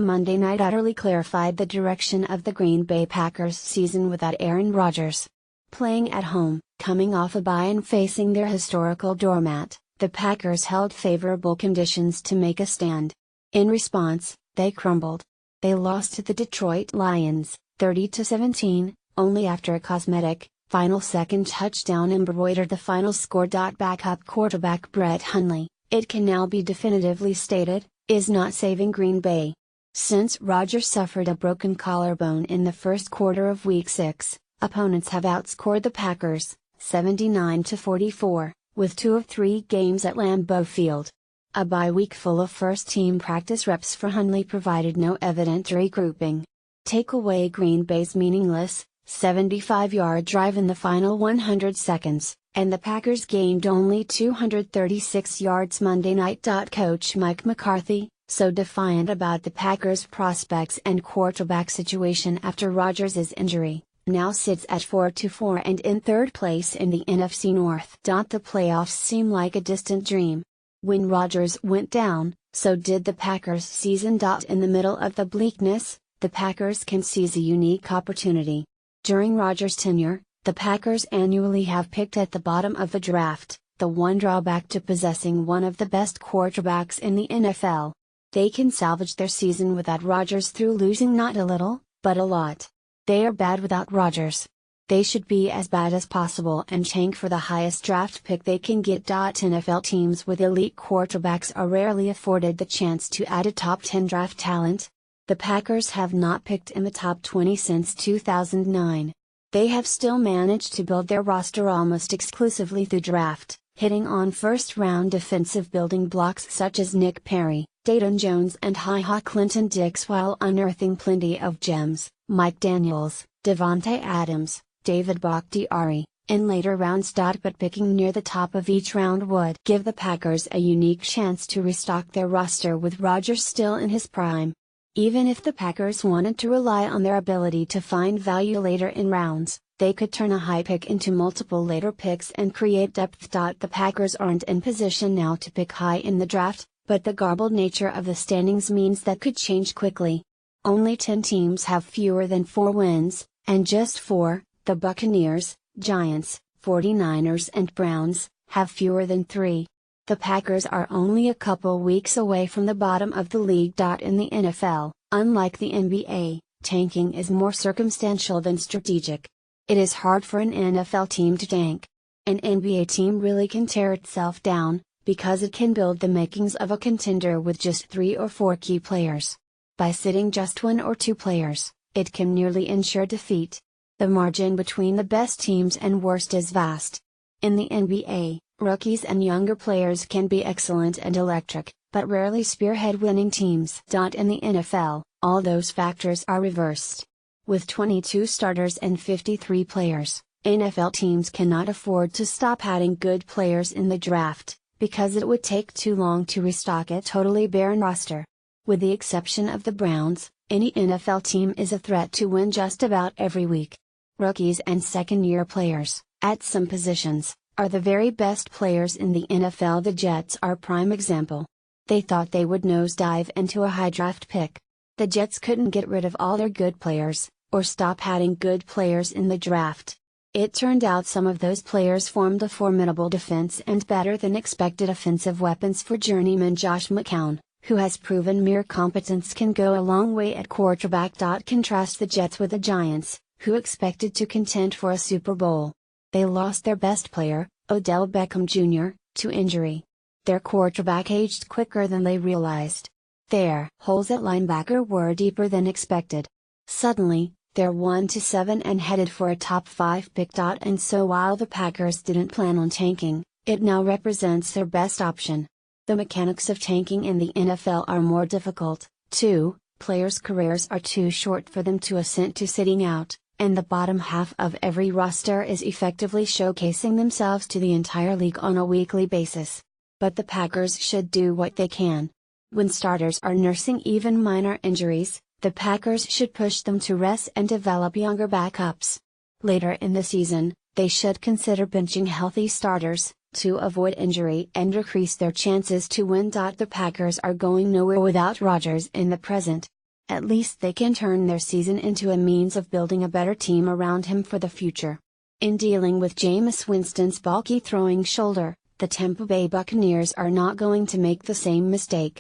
Monday night utterly clarified the direction of the Green Bay Packers season without Aaron Rodgers. Playing at home, coming off a bye and facing their historical doormat, the Packers held favorable conditions to make a stand. In response, they crumbled. They lost to the Detroit Lions, 30-17, only after a cosmetic, final-second touchdown embroidered the final score. Backup quarterback Brett Hundley, it can now be definitively stated, is not saving Green Bay. Since Rodgers suffered a broken collarbone in the first quarter of Week 6, opponents have outscored the Packers, 79-44, with 2 of 3 games at Lambeau Field. A bye week full of first-team practice reps for Hundley provided no evident regrouping. Take away Green Bay's meaningless, 75-yard drive in the final 100 seconds, and the Packers gained only 236 yards Monday night. Coach Mike McCarthy, so defiant about the Packers' prospects and quarterback situation after Rodgers' injury, now sits at 4-4 and in third place in the NFC North. The playoffs seem like a distant dream. When Rodgers went down, so did the Packers' season. In the middle of the bleakness, the Packers can seize a unique opportunity. During Rodgers' tenure, the Packers annually have picked at the bottom of the draft, the one drawback to possessing one of the best quarterbacks in the NFL. They can salvage their season without Rodgers through losing not a little, but a lot. They are bad without Rodgers. They should be as bad as possible and tank for the highest draft pick they can get. NFL teams with elite quarterbacks are rarely afforded the chance to add a top 10 draft talent. The Packers have not picked in the top 20 since 2009. They have still managed to build their roster almost exclusively through draft, hitting on first-round defensive building blocks such as Nick Perry, Dayton Jones and Ha Clinton Dix, while unearthing plenty of gems, Mike Daniels, Devontae Adams, David Bakhtiari, in later rounds. But picking near the top of each round would give the Packers a unique chance to restock their roster with Rodgers still in his prime. Even if the Packers wanted to rely on their ability to find value later in rounds, they could turn a high pick into multiple later picks and create depth. The Packers aren't in position now to pick high in the draft, but the garbled nature of the standings means that could change quickly. Only 10 teams have fewer than 4 wins, and just 4, the Buccaneers, Giants, 49ers and Browns, have fewer than 3. The Packers are only a couple weeks away from the bottom of the league. In the NFL, unlike the NBA, tanking is more circumstantial than strategic. It is hard for an NFL team to tank. An NBA team really can tear itself down, because it can build the makings of a contender with just 3 or 4 key players. By sitting just 1 or 2 players, it can nearly ensure defeat. The margin between the best teams and worst is vast. In the NBA, rookies and younger players can be excellent and electric, but rarely spearhead winning teams. In the NFL, all those factors are reversed. With 22 starters and 53 players, NFL teams cannot afford to stop adding good players in the draft, because it would take too long to restock a totally barren roster. With the exception of the Browns, any NFL team is a threat to win just about every week. Rookies and second-year players, at some positions, are the very best players in the NFL. The Jets are a prime example. They thought they would nosedive into a high draft pick. The Jets couldn't get rid of all their good players, or stop adding good players in the draft. It turned out some of those players formed a formidable defense and better than expected offensive weapons for journeyman Josh McCown, who has proven mere competence can go a long way at quarterback. Contrast the Jets with the Giants, who expected to contend for a Super Bowl. They lost their best player, Odell Beckham Jr., to injury. Their quarterback aged quicker than they realized. Their holes at linebacker were deeper than expected. Suddenly, they're 1-7 and headed for a top 5 pick. And so while the Packers didn't plan on tanking, it now represents their best option. The mechanics of tanking in the NFL are more difficult, too. Players' careers are too short for them to assent to sitting out, and the bottom half of every roster is effectively showcasing themselves to the entire league on a weekly basis. But the Packers should do what they can. When starters are nursing even minor injuries, the Packers should push them to rest and develop younger backups. Later in the season, they should consider benching healthy starters, to avoid injury and increase their chances to win. The Packers are going nowhere without Rodgers in the present. At least they can turn their season into a means of building a better team around him for the future. In dealing with Jameis Winston's bulky throwing shoulder, the Tampa Bay Buccaneers are not going to make the same mistake.